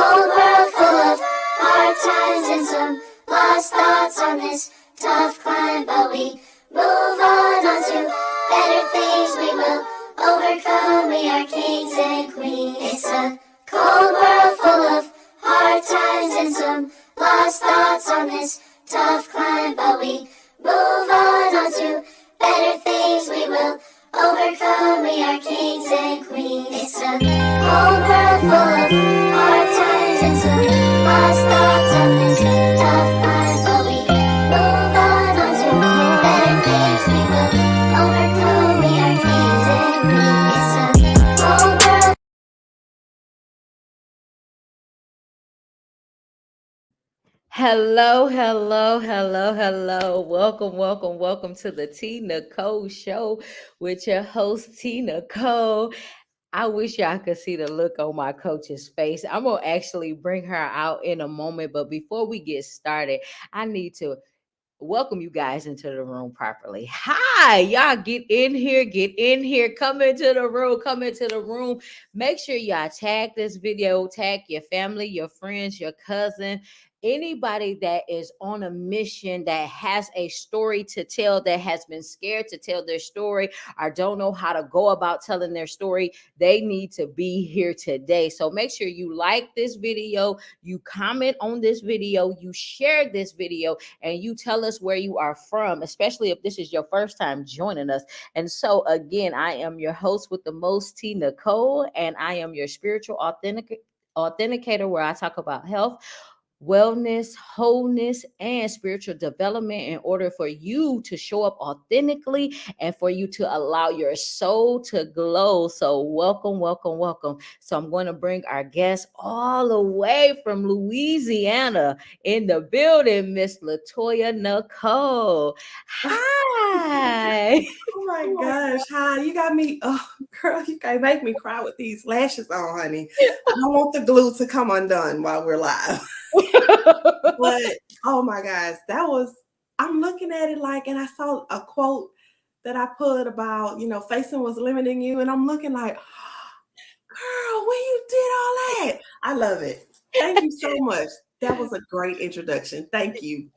cold world full of hard times and some lost thoughts on this tough climb, but we move on to better things. We will overcome. We are kings and queens. It's a cold world full of hard times and some lost thoughts on this tough climb, but we move on to better things. We will overcome. We are kings and queens. It's a cold world full of hard times and some lost thoughts on this tough climb, but we move on to better things. We will overcome. We are kings and queens. It's a cold world. Hello. Welcome to the Tea Nicole Show with your host, Tea Nicole. I wish y'all could see the look on my coach's face. I'm going to actually bring her out in a moment. But before we get started, I need to welcome you guys into the room properly. Hi, y'all get in here, come into the room. Make sure y'all tag this video, tag your family, your friends, your cousin, anybody that is on a mission, that has a story to tell, that has been scared to tell their story or don't know how to go about telling their story. They need to be here today. So make sure you like this video, you comment on this video, you share this video, and you tell us where you are from, especially if this is your first time joining us. And so again, I am your host with the most, Tea Nicole, and I am your spiritual authenticator, where I talk about health, wellness, wholeness, and spiritual development in order for you to show up authentically and for you to allow your soul to glow. So welcome. So I'm going to bring our guest all the way from Louisiana in the building, Miss Latoya Nicole. Hi. Oh my gosh, hi. You got me. Oh, girl, you can make me cry with these lashes on, honey. I don't want the glue to come undone while we're live. But oh my gosh, I'm looking at it like, and I saw a quote that I put about, facing what's limiting you. And I'm looking like, girl, when you did all that, I love it. Thank you so much. That was a great introduction. Thank you.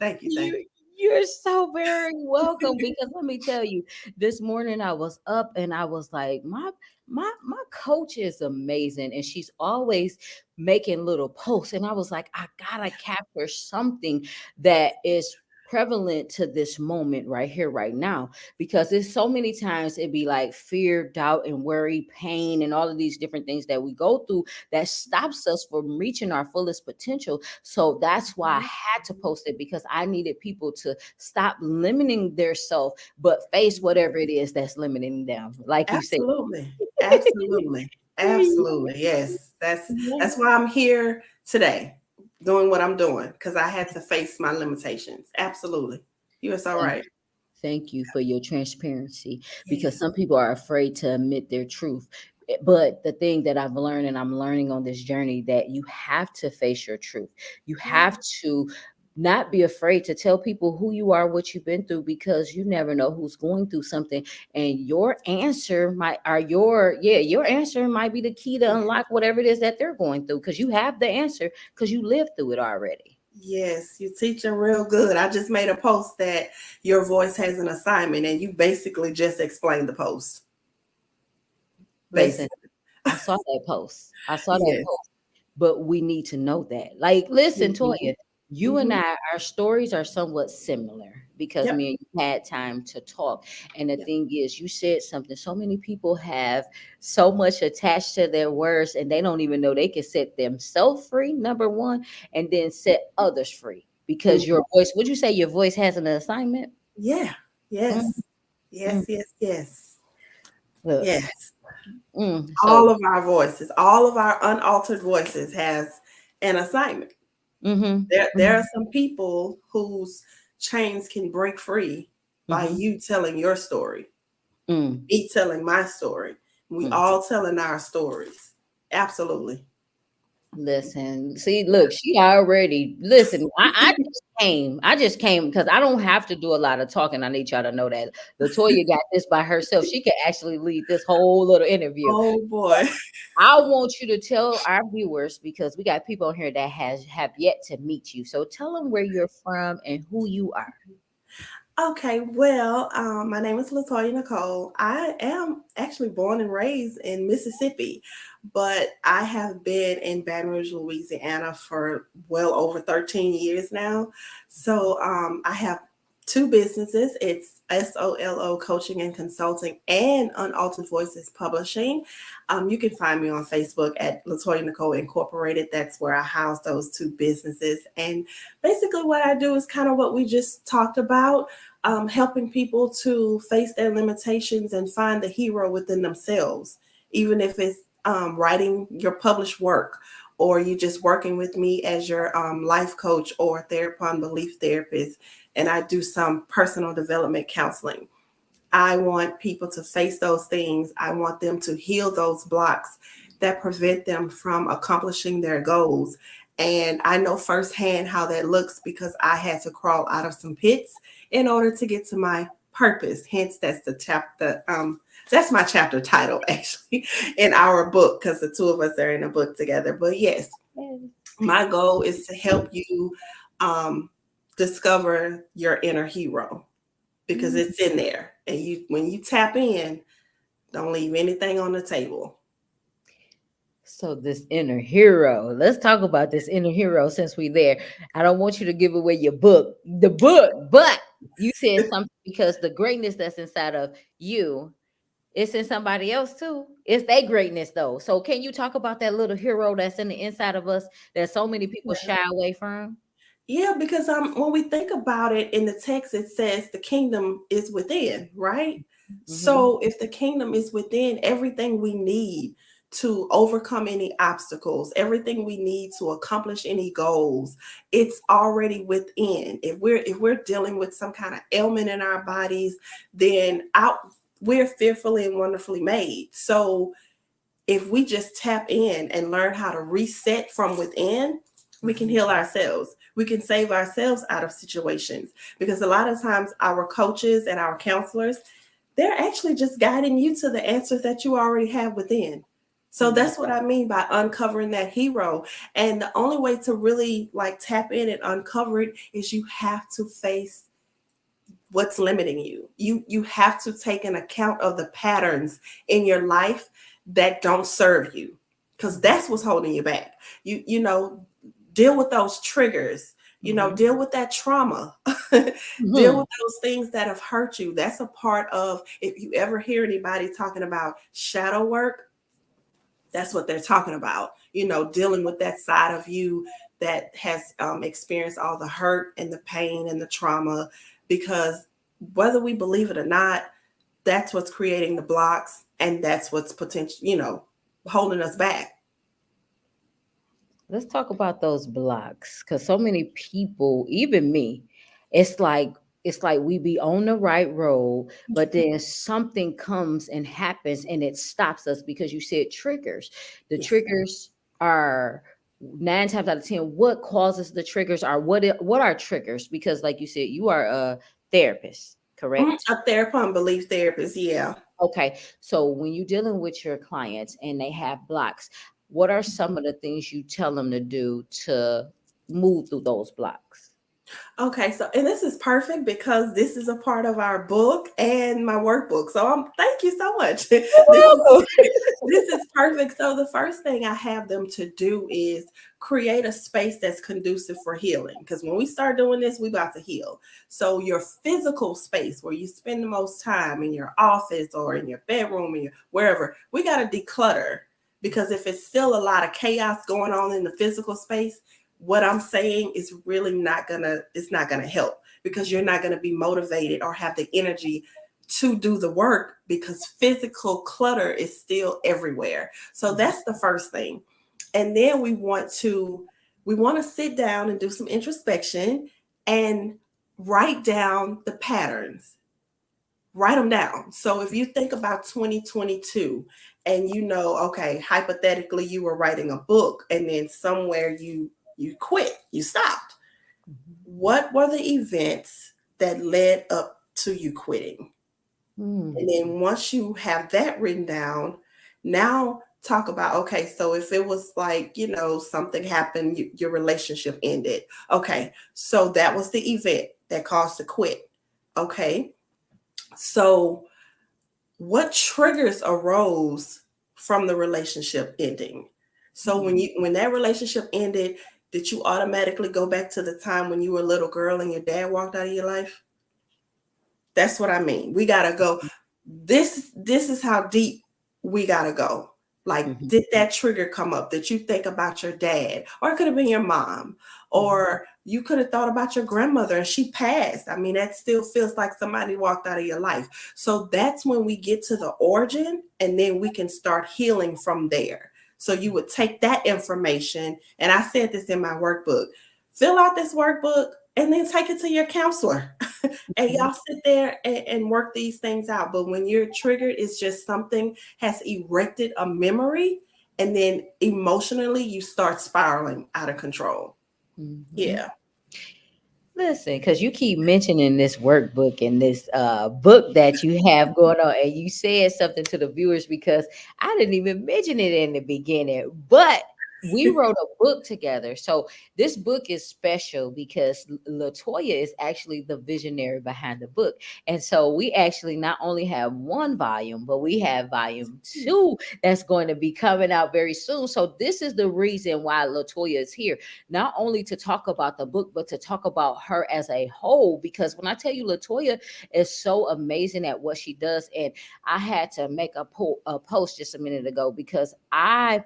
You're so very welcome, because let me tell you, this morning I was up and I was like, my coach is amazing, and she's always making little posts, and I was like, I gotta capture something that is prevalent to this moment right here, right now, because there's so many times it'd be like fear, doubt, and worry, pain, and all of these different things that we go through that stops us from reaching our fullest potential. So that's why I had to post it, because I needed people to stop limiting their self, but face whatever it is that's limiting them, like you said. Absolutely. Yes. That's why I'm here today, doing what I'm doing, because I had to face my limitations. Absolutely. You are so right. Thank you for your transparency, because some people are afraid to admit their truth. But the thing that I've learned, and I'm learning on this journey, that you have to face your truth. You have to not be afraid to tell people who you are, what you've been through, because you never know who's going through something, and your answer might be the key to unlock whatever it is that they're going through, because you have the answer, because you lived through it already. Yes, you're teaching real good. I just made a post that your voice has an assignment, and you basically just explained the post. Listen, I saw that post. But we need to know that. Like, listen, Toya, you and I, our stories are somewhat similar, because me and you had time to talk. And the thing is, you said something. So many people have so much attached to their words, and they don't even know they can set themselves free, number one, and then set others free. Because your voice, would you say your voice has an assignment? Yeah. Yes. Yes. Look, yes. So, all of our voices, all of our unaltered voices has an assignment. There are some people whose chains can break free by you telling your story, me telling my story. We all telling our stories. Absolutely. Listen, see, look, she already listen. I just came because I don't have to do a lot of talking. I need y'all to know that Latoya got this by herself. She can actually lead this whole little interview. Oh boy. I want you to tell our viewers because we got people on here that have yet to meet you. So tell them where you're from and who you are. Okay, well, my name is Latoya Nicole. I am actually born and raised in Mississippi, but I have been in Baton Rouge, Louisiana for well over 13 years now. So I have two businesses. It's SOLO Coaching and Consulting and Unaltered Voices Publishing. You can find me on Facebook at Latoya Nicole Incorporated. That's where I house those two businesses. And basically, what I do is kind of what we just talked about, helping people to face their limitations and find the hero within themselves, even if it's writing your published work, or you just working with me as your life coach or therapy and belief therapist. And I do some personal development counseling. I want people to face those things. I want them to heal those blocks that prevent them from accomplishing their goals. And I know firsthand how that looks because I had to crawl out of some pits in order to get to my purpose. Hence, that's the chapter. That's my chapter title, actually, in our book, because the two of us are in a book together. But yes, my goal is to help you discover your inner hero, because it's in there. And when you tap in, don't leave anything on the table. So this inner hero. Let's talk about this inner hero since we there. I don't want you to give away the book, but you said something because the greatness that's inside of you, it's in somebody else too. It's their greatness though. So can you talk about that little hero that's in the inside of us that so many people shy away from? Yeah, because when we think about it in the text, it says the kingdom is within, right? Mhm. So if the kingdom is within, everything we need to overcome any obstacles, everything we need to accomplish any goals, it's already within. If we're dealing with some kind of ailment in our bodies, then we're fearfully and wonderfully made. So if we just tap in and learn how to reset from within, we can heal ourselves. We can save ourselves out of situations, because a lot of times our coaches and our counselors, they're actually just guiding you to the answers that you already have within. So Mhm. that's what I mean by uncovering that hero. And the only way to really like tap in and uncover it is you have to face what's limiting you. You have to take an account of the patterns in your life that don't serve you, because that's what's holding you back. You deal with those triggers, Mhm. deal with that trauma. Deal Mhm. with those things that have hurt you. That's a part of, if you ever hear anybody talking about shadow work, that's what they're talking about. Dealing with that side of you that has experienced all the hurt and the pain and the trauma. Because whether we believe it or not, that's what's creating the blocks, and that's what's holding us back. Let's talk about those blocks because so many people, even me, it's like it's like we be on the right road, but then something comes and happens and it stops us because you said triggers. The Yes. triggers are nine times out of ten. What causes the triggers are what are triggers? Because like you said, you are a therapist, correct? A therapist and belief therapist, yeah. Okay, so when you're dealing with your clients and they have blocks, what are some of the things you tell them to do to move through those blocks? Okay, so and this is perfect because this is a part of our book and my workbook. So thank you so much. This is perfect. So the first thing I have them to do is create a space that's conducive for healing. Because when we start doing this, we about to heal. So your physical space where you spend the most time in your office or in your bedroom or wherever, we got to declutter. Because if it's still a lot of chaos going on in the physical space, what I'm saying is really it's not gonna help, because you're not gonna be motivated or have the energy to do the work, because physical clutter is still everywhere. So that's the first thing. And then we want to sit down and do some introspection and write down the patterns. write them down. So if you think about 2022 and you know, okay, hypothetically you were writing a book and then somewhere you quit, you stopped. What were the events that led up to you quitting? And Mm. then once you have that written down, now talk about, okay, so if it was like, something happened, your relationship ended. Okay, so that was the event that caused to quit. Okay, so what triggers arose from the relationship ending? So Mm. when that relationship ended, did you automatically go back to the time when you were a little girl and your dad walked out of your life? That's what I mean. We gotta go. This is how deep we gotta go. Like, Mhm. did that trigger come up? Did you think about your dad? Or it could have been your mom. Mhm. Or you could have thought about your grandmother and she passed. I mean, that still feels like somebody walked out of your life. So that's when we get to the origin and then we can start healing from there. So you would take that information, and I said this in my workbook, fill out this workbook and then take it to your counselor. And Mhm. y'all sit there and work these things out. But when you're triggered, it's just something has erected a memory, and then emotionally you start spiraling out of control. Mhm. Yeah. Listen, because you keep mentioning this workbook and this book that you have going on, and you said something to the viewers because I didn't even mention it in the beginning, but we wrote a book together. So this book is special because Latoya is actually the visionary behind the book. And so we actually not only have one volume, but we have volume two that's going to be coming out very soon. So this is the reason why Latoya is here, not only to talk about the book, but to talk about her as a whole. Because when I tell you, Latoya is so amazing at what she does, and I had to make a post just a minute ago because I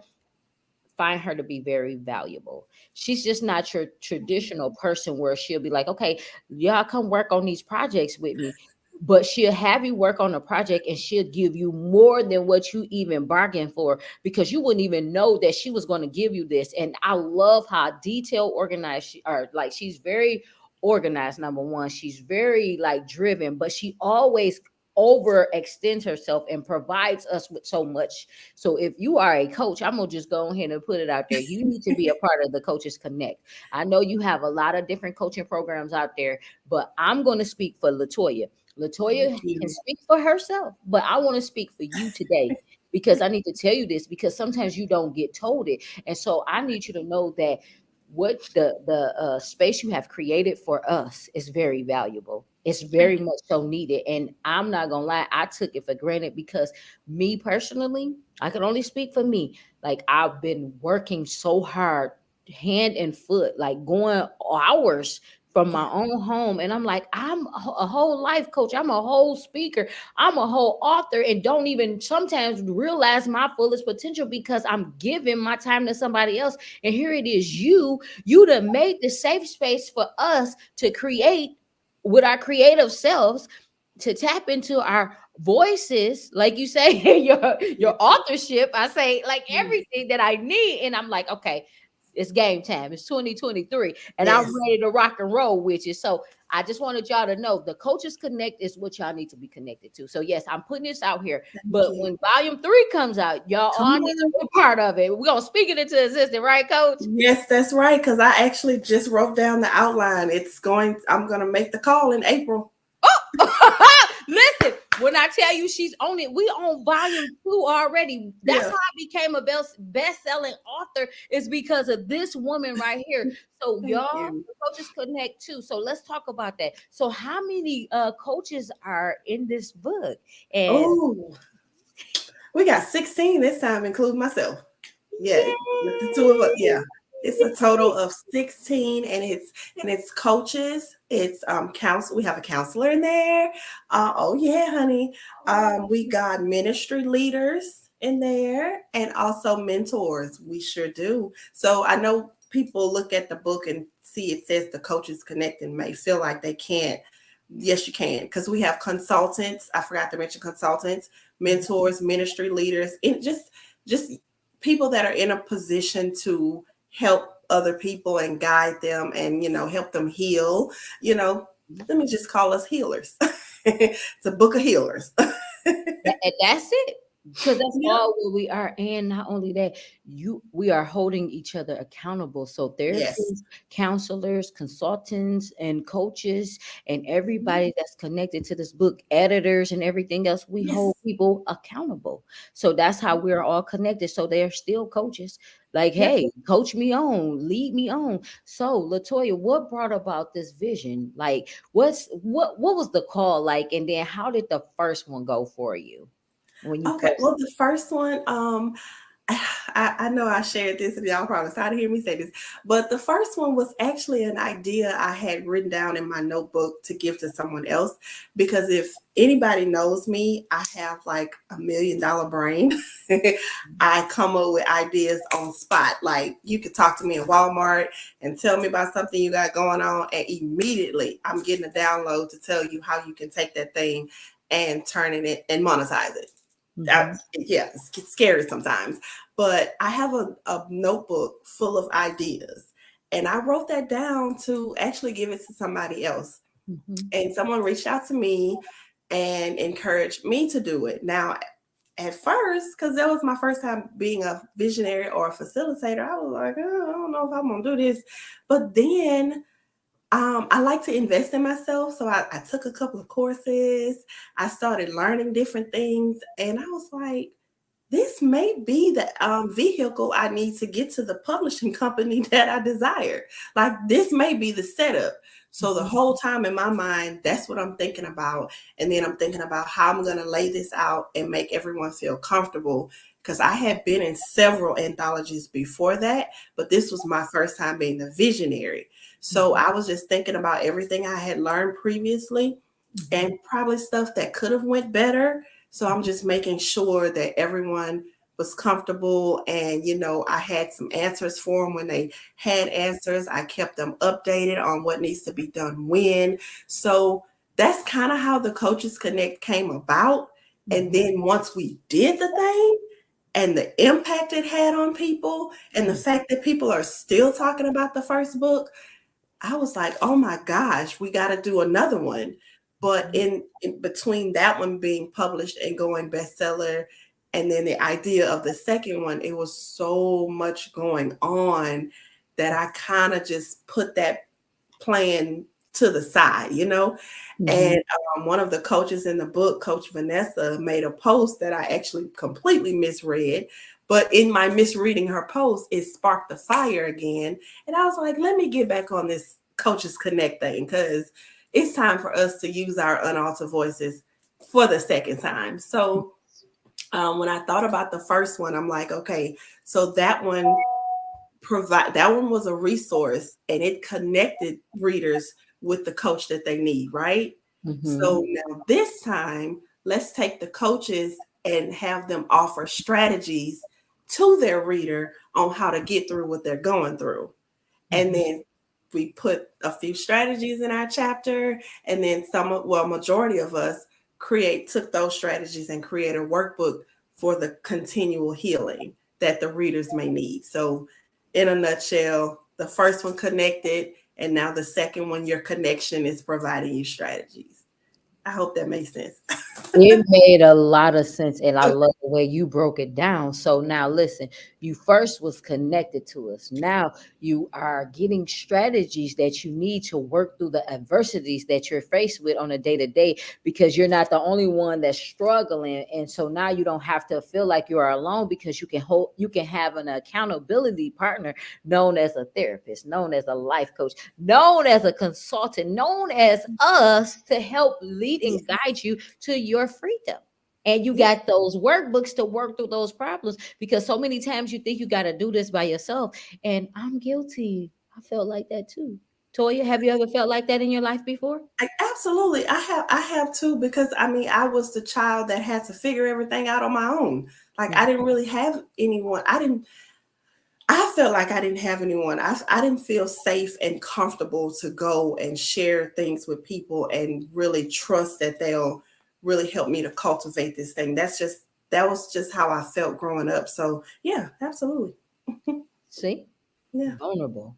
find her to be very valuable. She's just not your traditional person where she'll be like, okay, y'all come work on these projects with me. But she'll have you work on a project and she'll give you more than what you even bargained for because you wouldn't even know that she was going to give you this. And I love how detailed organized she are. Like, she's very organized, number one. She's very like driven, but she always overextends herself and provides us with so much. So if you are a coach, I'm gonna just go ahead and put it out there. You need to be a part of the Coaches Connect. I know you have a lot of different coaching programs out there, but I'm gonna speak for Latoya. Thank Latoya can you. speak for herself, but I want to speak for you today because I need to tell you this because sometimes you don't get told it. And so I need you to know that what the space you have created for us is very valuable. It's very Thank you. much so needed. And I'm not gonna lie, I took it for granted because me personally, I can only speak for me. Like, I've been working so hard, hand and foot, like going hours from my Yeah. own home. And I'm like, I'm a whole life coach. I'm a whole speaker. I'm a whole author and don't even sometimes realize my fullest potential because I'm giving my time to somebody else. And here it is, you done made the safe space for us to create with our creative selves, to tap into our voices, like you say, your Yes. authorship. I say like Yes. everything that I need, and I'm like, okay, it's game time. It's 2023, and I'm Yes. ready to rock and roll with you. So I just wanted y'all to know the Coaches Connect is what y'all need to be connected to. So yes, I'm putting this out here. Thank But you. when volume three comes out, y'all Come all need to on. be a part of it. We're gonna speak it into existence, right, Coach? Yes, that's right. Because I actually just wrote down the outline. I'm gonna make the call in April. Listen, when I tell you she's on it, we on volume two already. That's Yeah. how I became a best-selling author, is because of this woman right here. So Thank y'all, you. the Coaches Connect too. So let's talk about that. So how many coaches are in this book? And Oh, we got 16 this time, including myself. Yeah, with the two of us. yay! Yeah. It's a total of 16, and it's coaches, it's counsel. We have a counselor in there. Oh yeah, honey. We got ministry leaders in there and also mentors. We sure do. So I know people look at the book and see it says the Coaches Connect and may feel like they can't. Yes, you can, because we have consultants. I forgot to mention consultants, mentors, ministry leaders, and just people that are in a position to help other people and guide them and help them heal. let me just call us healers. It's a book of healers. And that's it. Because that's Yep. all what we are. And not only that, we are holding each other accountable. So Yes. therapists, counselors, consultants, and coaches, and everybody that's connected to this book, editors and everything else, we hold Yes. people accountable. So that's how we're all connected. So they're still coaches. Like, Yep. hey, coach me on, lead me on. So Latoya, what brought about this vision? Like, what was the call like? And then how did the first one go for you? When you Okay. first Well, the first one, I know I shared this and y'all probably tired of hearing me say this, but the first one was actually an idea I had written down in my notebook to give to someone else. Because if anybody knows me, I have like $1 million brain. I come up with ideas on spot. Like you could talk to me in Walmart and tell me about something you got going on, and immediately I'm getting a download to tell you how you can take that thing and turn it and monetize it. Mhm, Yeah, it's scary sometimes. But I have a notebook full of ideas. And I wrote that down to actually give it to somebody else. mhm, And someone reached out to me and encouraged me to do it. Now, at first, because that was my first time being a visionary or a facilitator, I was like, oh, I don't know if I'm going to do this. But then I like to invest in myself. So I took a couple of courses. I started learning different things. And I was like, this may be the vehicle I need to get to the publishing company that I desire. Like, this may be the setup. So the mhm, whole time in my mind, that's what I'm thinking about. And then I'm thinking about how I'm going to lay this out and make everyone feel comfortable. Because I had been in several anthologies before that, but this was my first time being the visionary. So mhm, I was just thinking about everything I had learned previously mhm, and probably stuff that could have went better. So I'm mhm, just making sure that everyone was comfortable, and I had some answers for them when they had answers. I kept them updated on what needs to be done when. So that's kind of how the Coaches Connect came about. And mhm, then once we did the thing and the impact it had on people and the mhm, fact that people are still talking about the first book, I was like, oh my gosh, we got to do another one. But mhm, in between that one being published and going bestseller, and then the idea of the second one, it was so much going on that I kind of just put that plan to the side. mhm. And one of the coaches in the book, Coach Vanessa, made a post that I actually completely misread. But in my misreading her post, it sparked the fire again. And I was like, let me get back on this Coaches Connect thing, because it's time for us to use our unaltered voices for the second time. So when I thought about the first one, I'm like, okay, so that one was a resource, and it connected readers with the coach that they need, right? Mhm. So now this time, let's take the coaches and have them offer strategies to their reader on how to get through what they're going through. And Mhm. then we put a few strategies in our chapter, and then majority of us took those strategies and create a workbook for the continual healing that the readers may need. So in a nutshell, the first one connected, and now the second one, your connection is providing you strategies. I hope that makes sense. It made a lot of sense, and I love the way you broke it down. So now listen, you first was connected to us. Now you are getting strategies that you need to work through the adversities that you're faced with on a day-to-day, because you're not the only one that's struggling. And so now you don't have to feel like you are alone, because you can have an accountability partner known as a therapist, known as a life coach, known as a consultant, known as us, to help lead Yeah, and guide you to your freedom. And you yeah, got those workbooks to work through those problems, because so many times you think you got to do this by yourself. And I'm guilty. I felt like that too. Toya, have you ever felt like that in your life before? absolutely. I have too, because I mean, I was the child that had to figure everything out on my own. Like, I didn't really have anyone. I felt like I didn't have anyone. I didn't feel safe and comfortable to go and share things with people and really trust that they'll really help me to cultivate this thing. That was just how I felt growing up. So yeah, absolutely. See, Yeah, vulnerable,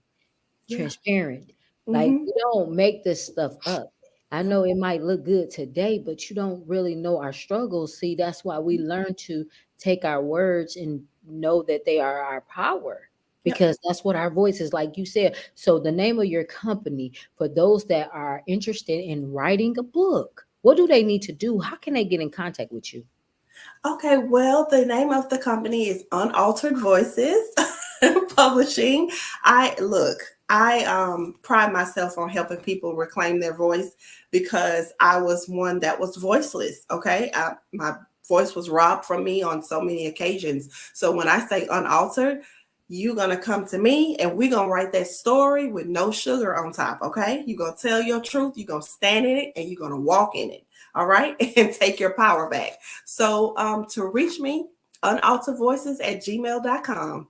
yeah. transparent. Like, Hmm. we don't make this stuff up. I know it might look good today, but you don't really know our struggles. See, that's why we learn to take our words and know that they are our power, Yep. because that's what our voice is, like you said. So, the name of your company, for those that are interested in writing a book, what do they need to do? How can they get in contact with you? Okay, well, the name of the company is Unaltered Voices Publishing. I pride myself on helping people reclaim their voice because I was one that was voiceless. Okay, my voice was robbed from me on so many occasions. So when I say unaltered, you're gonna come to me and we're gonna write that story with no sugar on top. Okay, you're gonna tell your truth, you're gonna stand in it, and you're gonna walk in it. All right, and take your power back. So to reach me, unaltervoices@gmail.com.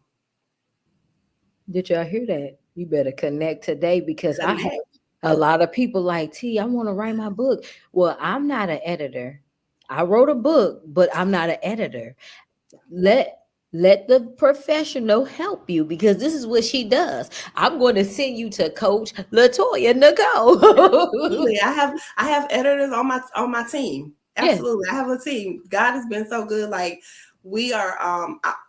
Did y'all hear that? You better connect today, because I have Connect. a lot of people like, T, I want to write my book. Well, I'm not an editor. I wrote a book, but I'm not an editor. Let let the professional help you, because this is what she does. I'm going to send you to Coach Latoya Nicole. Absolutely. I have editors on my team. Yeah. Absolutely. I have a team. God has been so good. Like we are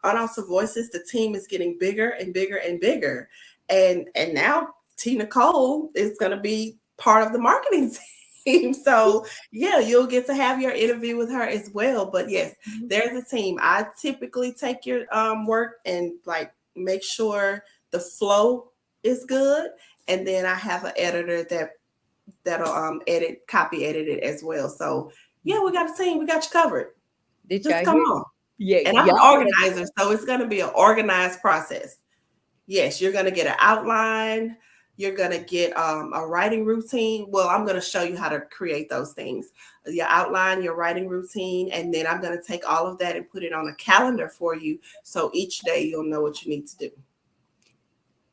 Unaltered Voices, the team is getting bigger and bigger and bigger. And now Tea Nicole is gonna be part of the marketing team. So yeah, you'll get to have your interview with her as well. But yes, there's a team. I typically take your work and like make sure the flow is good. And then I have an editor that'll edit it as well. So yeah, we got a team. We got you covered. Did Just y'all come hear? on. Yeah, And I'm an y'all better. organizer, so it's gonna be an organized process. Yes, you're gonna get an outline. You're gonna get a writing routine. Well, I'm gonna show you how to create those things. Your outline, your writing routine, and then I'm gonna take all of that and put it on a calendar for you. So each day you'll know what you need to do.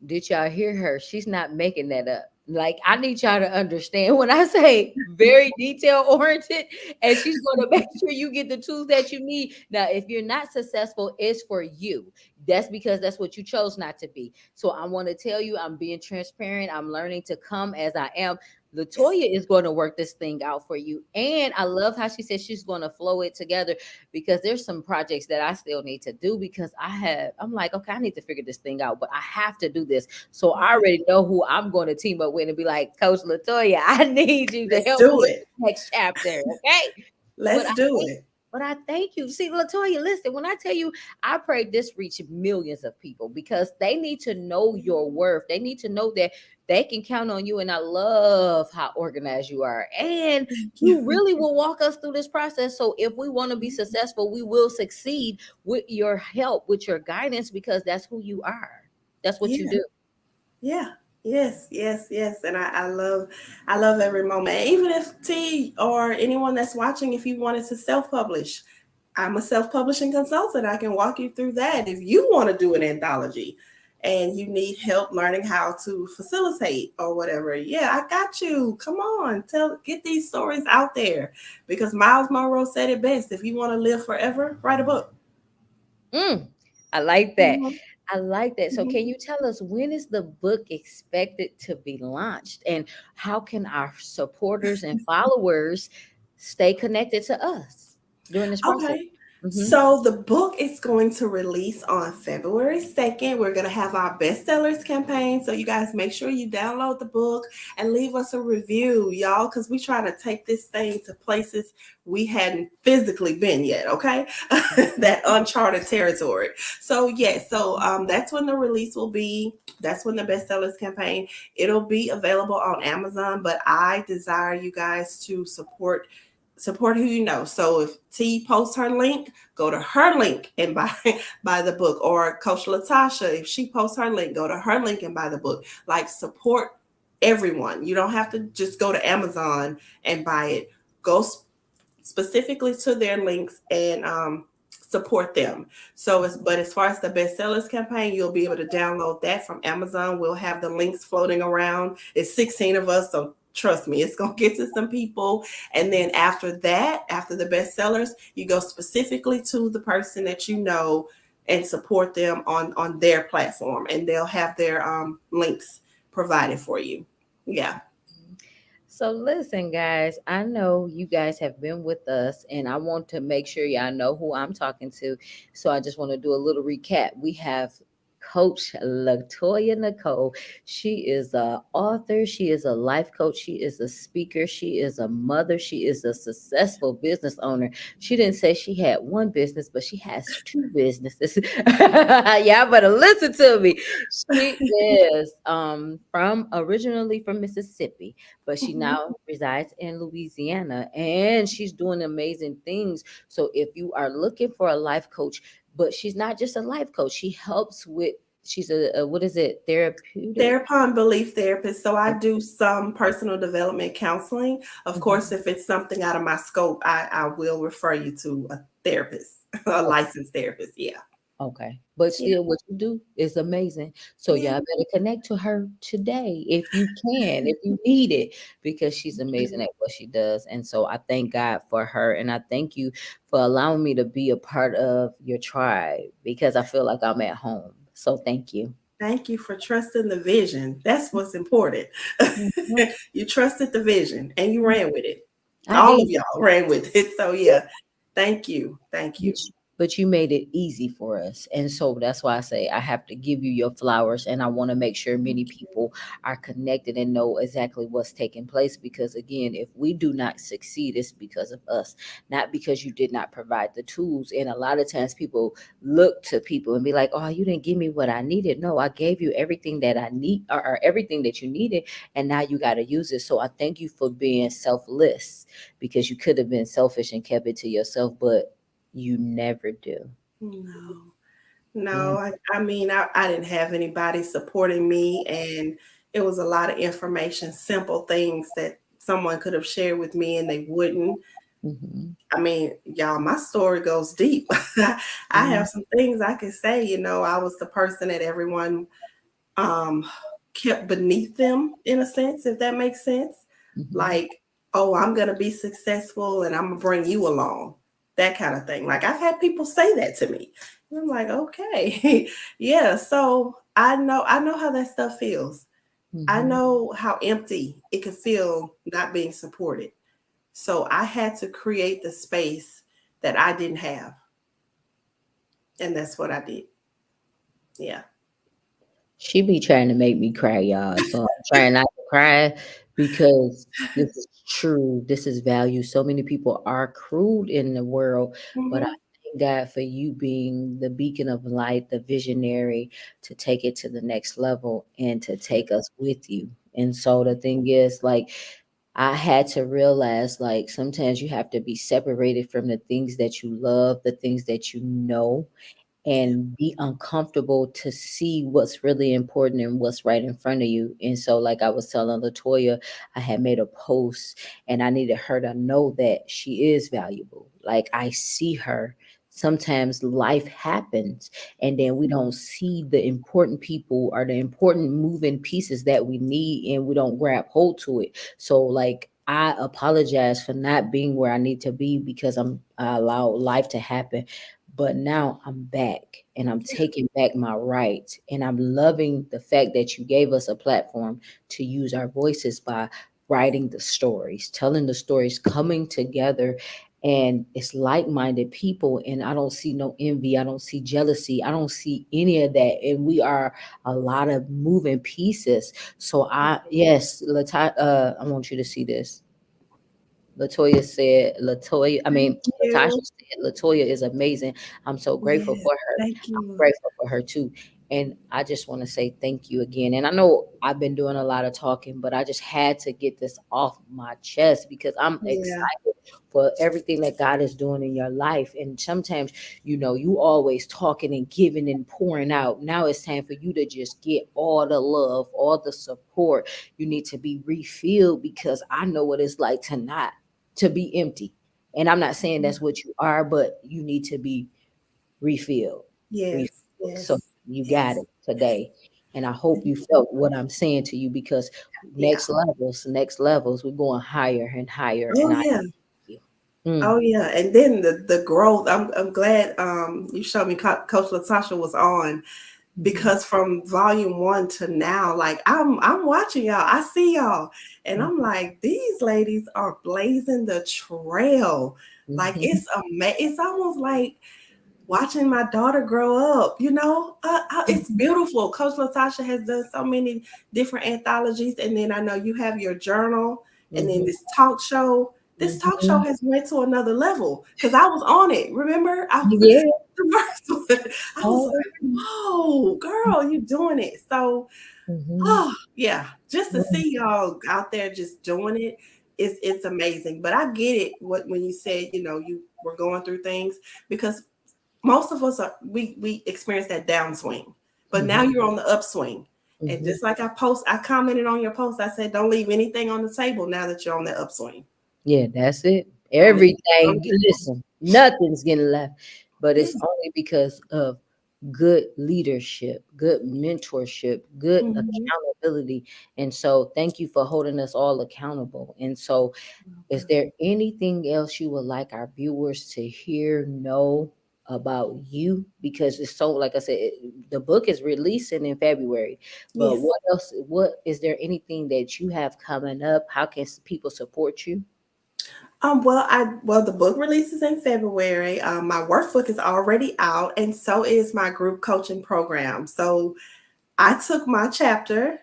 Did y'all hear her? She's not making that up. Like, I need y'all to understand when I say very detail oriented, and she's going to make sure you get the tools that you need. Now, if you're not successful, it's for you. That's because that's what you chose not to be. So I want to tell you, I'm being transparent. I'm learning to come as I am. Yes. Latoya is going to work this thing out for you. And I love how she said she's going to flow it together, because there's some projects that I still need to do, because I'm like, okay, I need to figure this thing out, but I have to do this. So I already know who I'm going to team up with and be like, Coach Latoya, I need you to Let's help me do with it. the next chapter. Okay. But Let's I do thank it. but I thank you. See, Latoya, listen, when I tell you, I pray this reach millions of people, because they need to know your worth. They need to know that they can count on you. And I love how organized you are. And Thank you you. really will walk us through this process. So if we want to be successful, we will succeed with your help, with your guidance, because that's who you are. That's what you Yeah. do. Yeah. Yes, yes, yes. And I love every moment. And even if T or anyone that's watching, if you wanted to self-publish, I'm a self-publishing consultant. I can walk you through that. If you want to do an anthology and you need help learning how to facilitate or whatever, yeah, I got you. Come on, get these stories out there. Because Miles Monroe said it best. If you want to live forever, write a book. Mm, I like that. Mhm, I like that. So, mhm. can you tell us, when is the book expected to be launched, and how can our supporters and followers stay connected to us during this process? Okay. Hmm. So the book is going to release on February 2nd. We're going to have our bestsellers campaign. So you guys make sure you download the book and leave us a review, y'all, because we're trying to take this thing to places we hadn't physically been yet. Okay. That uncharted territory. So yes, so that's when the release will be. That's when the bestsellers campaign. It'll be available on Amazon, but I desire you guys to support who you know. So if T posts her link, go to her link and buy buy the book. Or Coach Latasha, if she posts her link, go to her link and buy the book. Like support everyone. You don't have to just go to Amazon and buy it. Go specifically to their links and support them. But as far as the bestsellers campaign, you'll be able to download that from Amazon. We'll have the links floating around. It's 16 of us, so trust me, it's gonna get to some people. And then after that, after the bestsellers, you go specifically to the person that you know and support them on their platform, and they'll have their links provided for you. Yeah. So listen, guys, I know you guys have been with us, and I want to make sure y'all know who I'm talking to. So I just want to do a little recap. We have Coach Latoya Nicole. She is a author. She is a life coach. She is a speaker. She is a mother. She is a successful business owner. She didn't say she had one business, but she has two businesses. Y'all better listen to me. She is from originally from Mississippi, but she Mhm. now resides in Louisiana, and she's doing amazing things. So if you are looking for a life coach, but she's not just a life coach, she helps with, she's a what is it, therapeutic? Thereupon belief therapist. So I do some personal development counseling. Of course, Mhm. if it's something out of my scope, I will refer you to a therapist, a licensed therapist. Yeah. Okay. But Yeah. still, what you do is amazing. So Yeah. y'all better connect to her today if you can, if you need it, because she's amazing at what she does. And so I thank God for her. And I thank you for allowing me to be a part of your tribe because I feel like I'm at home. So thank you. Thank you for trusting the vision. That's what's important. Mhm. You trusted the vision and you ran with it. I All did. of y'all ran with it. So yeah, thank you. Thank you. But you made it easy for us. And so that's why I say I have to give you your flowers. And I want to make sure Thank many you. people are connected and know exactly what's taking place. Because again, if we do not succeed, it's because of us, not because you did not provide the tools. And a lot of times people look to people and be like, oh, you didn't give me what I needed. No, I gave you everything that I need, or everything that you needed. And now you got to use it. So I thank you for being selfless, because you could have been selfish and kept it to yourself, but you never do. No, Yeah. no. I mean, I didn't have anybody supporting me, and it was a lot of information, simple things that someone could have shared with me, and they wouldn't. Mhm. I mean, y'all, my story goes deep. I Mhm. have some things I can say. I was the person that everyone um, kept beneath them in a sense, if that makes sense. Mhm. Like, oh, I'm going to be successful and I'm going to bring you along. That kind of thing. Like, I've had people say that to me. And I'm like, okay. Yeah. So I know how that stuff feels. I Mhm. know how empty it can feel not being supported. So I had to create the space that I didn't have. And that's what I did. Yeah. She be trying to make me cry, y'all. So I'm trying not to cry because this is true. This is value. So many people are crude in the world, but I Hmm. thank God for you being the beacon of light, the visionary to take it to the next level and to take us with you. And so the thing is, like, I had to realize, like, sometimes you have to be separated from the things that you love, the things that you know, and be uncomfortable to see what's really important and what's right in front of you. And so, like I was telling Latoya, I had made a post and I needed her to know that she is valuable. Like, I see her. Sometimes life happens, and then we don't see the important people or the important moving pieces that we need, and we don't grab hold to it. So, like, I apologize for not being where I need to be because I allow life to happen, but now I'm back and I'm taking back my rights. And I'm loving the fact that you gave us a platform to use our voices by writing the stories, telling the stories, coming together. And it's like minded people. And I don't see no envy. I don't see jealousy. I don't see any of that. And we are a lot of moving pieces. So, yes, I want you to see this. Latasha You. said Latoya is amazing. I'm so grateful Yeah. for her. Thank I'm you. grateful for her too. And I just want to say thank you again. And I know I've been doing a lot of talking, but I just had to get this off my chest because I'm Yeah. excited for everything that God is doing in your life. And sometimes, you always talking and giving and pouring out. Now it's time for you to just get all the love, all the support. You need to be refilled because I know what it's like to be empty. And I'm not saying that's what you are, but you need to be refilled. Yes. Refilled. So Yes. you got Yes. it today. And I hope you felt what I'm saying to you because Yeah. next levels, we're going higher and higher. Oh And I yeah. thank you. Mm. Oh yeah. And then the growth. I'm glad you showed me Coach Latasha was on. Mhm. because from volume 1 to now, like I'm watching y'all. I see y'all, and I'm like, these ladies are blazing the trail. Like Mhm. it's almost like watching my daughter grow up, it's beautiful. Coach Latasha has done so many different anthologies, and then I know you have your journal, and then Mhm. this talk show. This talk show Mhm. has went to another level because I was on it. Remember, I was Yeah. the first one. I was Oh. like, "Whoa, girl, you doing it!" So, Mhm. oh yeah, just to see y'all out there just doing it, it's amazing. But I get it. What when you said you were going through things because most of us we experience that downswing, but now Mhm. you're on the upswing. And Mhm. just like I commented on your post, I said, don't leave anything on the table now that you're on the upswing. Yeah, that's it. Don't leave anything on Everything, the table. listen, nothing's getting left, but Yeah. it's only because of good leadership, good mentorship, good Mhm. accountability. And so, thank you for holding us all accountable. And so, is there anything else you would like our viewers to hear, know about you? Because it's so, like I said, the book is releasing in February. But Yes. what else? What is there anything that you have coming up? How can people support you? Well, the book releases in February. My workbook is already out, and so is my group coaching program. So I took my chapter,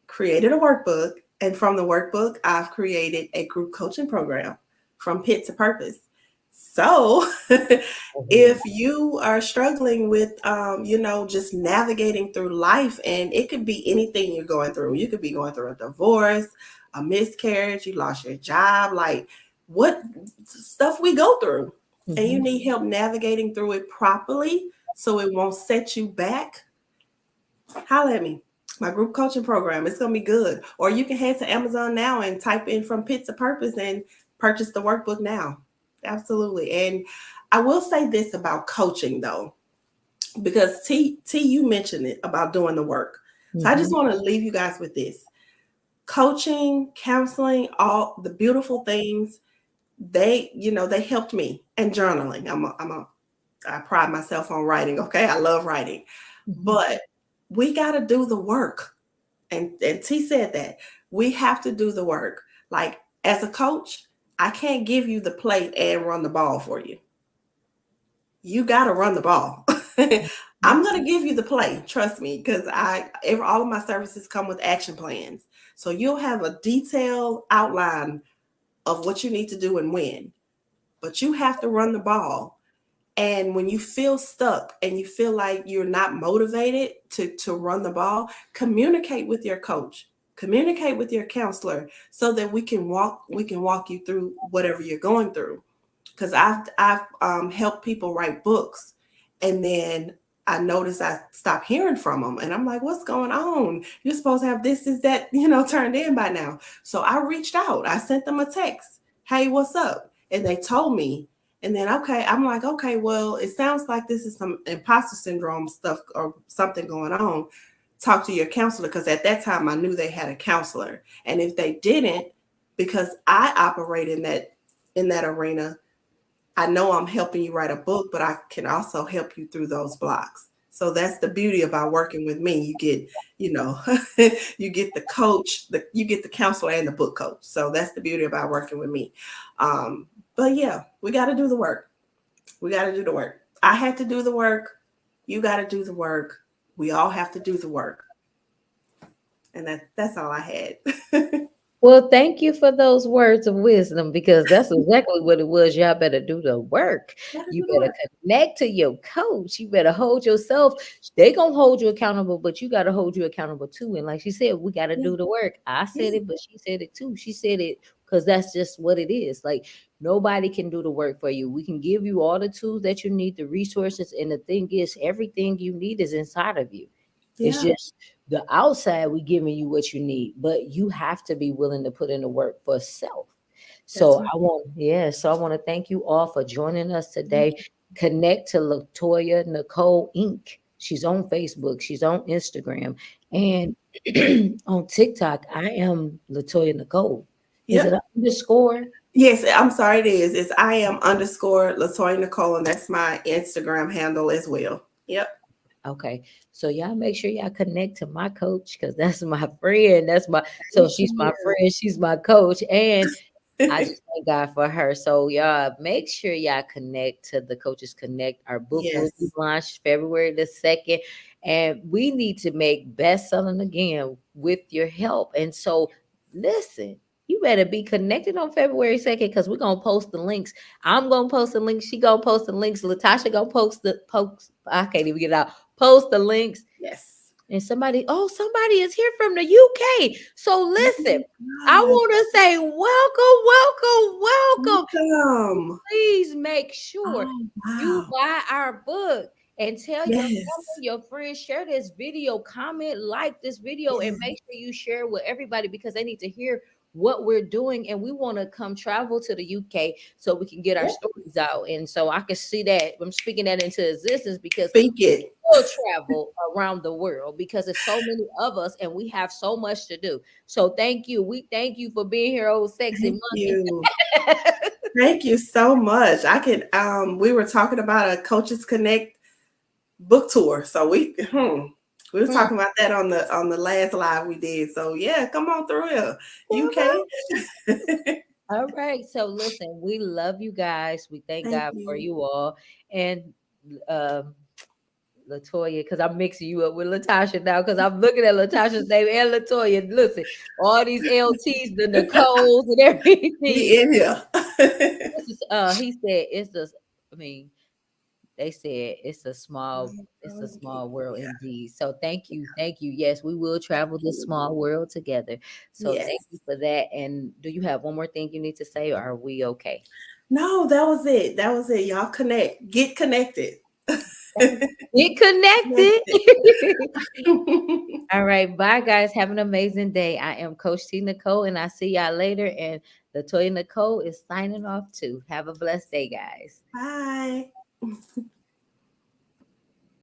created a workbook, and from the workbook, I've created a group coaching program from pit to purpose. So, Mhm. if you are struggling with, just navigating through life, and it could be anything you're going through, you could be going through a divorce, a miscarriage, you lost your job, like what stuff we go through, and you Mhm. need help navigating through it properly so it won't set you back, holla at me. My group coaching program, it's gonna be good. Or you can head to Amazon now and type in from pit to purpose and purchase the workbook now. Absolutely. And I will say this about coaching though, because T you mentioned it about doing the work. So I just Mhm. want to leave you guys with this. Coaching, counseling, all the beautiful things, they helped me. And journaling. I pride myself on writing, okay? I love writing. Mhm. But we got to do the work. And T said that we have to do the work. Like as a coach, I can't give you the plate and run the ball for you. You got to run the ball. I'm going to give you the play, trust me, because all of my services come with action plans. So you'll have a detailed outline of what you need to do and when. But you have to run the ball. And when you feel stuck and you feel like you're not motivated to run the ball, communicate with your coach, communicate with your counselor so that we can walk you through whatever you're going through. Because I've helped people write books, and then I noticed I stopped hearing from them, and I'm like, what's going on? You're supposed to have this, is that, turned in by now. So I reached out. I sent them a text. Hey, what's up? And they told me. And then okay, I'm like, okay, well, it sounds like this is some imposter syndrome stuff or something going on. Talk to your counselor, because at that time I knew they had a counselor. And if they didn't, because I operate in that arena, I know I'm helping you write a book, but I can also help you through those blocks. So that's the beauty about working with me. You get, you know, you get the coach, you get the counselor and the book coach. So that's the beauty about working with me. Um, but yeah, we got to do the work. We got to do the work. I had to do the work. You got to do the work. We all have to do the work. And that's all I had. Well, thank you for those words of wisdom because that's exactly what it was. Y'all better do the work. Gotta You do the better work. connect to your coach. You better hold yourself. They gonna hold you accountable, but you gotta hold you accountable too. And like she said, we gotta Yeah, do the work. I said yeah, it, but she said it too. She said it because that's just what it is. Like nobody can do the work for you. We can give you all the tools that you need, the resources, and the thing is, everything you need is inside of you. It's yeah. just the outside we giving you what you need, but you have to be willing to put in the work for self. That's So right. I want to thank you all for joining us Thank today. Connect to Latoya Nicole Inc. She's on Facebook, she's on Instagram, and on TikTok. I am Latoya Nicole. you. Is it Yep. an underscore? Yes, I'm sorry, it is. It's I am underscore Latoya Nicole, and that's my Instagram handle as well. Yep. Okay, so y'all make sure y'all connect to my coach because that's my friend. That's my so Thank she's my you. friend. She's my coach, and I just thank God for her. So y'all make sure y'all connect to the Coaches Connect. Our book will be Yes. launched February the 2nd. And we need to make best selling again with your help. And so listen, you better be connected on February 2nd because we're gonna post the links. I'm gonna post the links, she gonna post the links, Latasha gonna post the post. I can't even get it out. Post the links. Yes. And somebody is here from the UK. So Oh listen, my I God. want to say welcome. Welcome. Please make sure Oh you wow. buy our book and tell your family, Yes. your friends, share this video, comment, like this video, and Yes. make sure you share with everybody because they need to hear what we're doing. And we want to come travel to the UK so we can get our Yep. stories out. And so I can see that I'm speaking that into existence because Speak it. will travel around the world because there's so many of us and we have so much to do. So thank you. We thank you for being here, old sexy Thank monkey. you. Thank you so much. I could we were talking about a Coaches Connect book tour. So we were Hmm. talking about that on the last live we did. So yeah, come on through here. UK. All right. So listen, we love you guys. We thank Thank God for you. you all. And um Latoya, because I'm mixing you up with Latasha now, because I'm looking at Latasha's name and Latoya. Listen, all these LTs, the Nicoles and everything. We in here. He said it's the I mean, they said it's a small world Yeah. indeed. So thank you. Yes, we will Thank travel this you. small world together. So thank Yes. you for that. And do you have one more thing you need to say, or are we okay? No, that was it. That was it. Y'all connect. Get connected. Get connected. Connected. All right, bye guys. Have an amazing day. I am Coach T Nicole, and I see y'all later. And Latoya Nicole is signing off too. Have a blessed day, guys. Bye.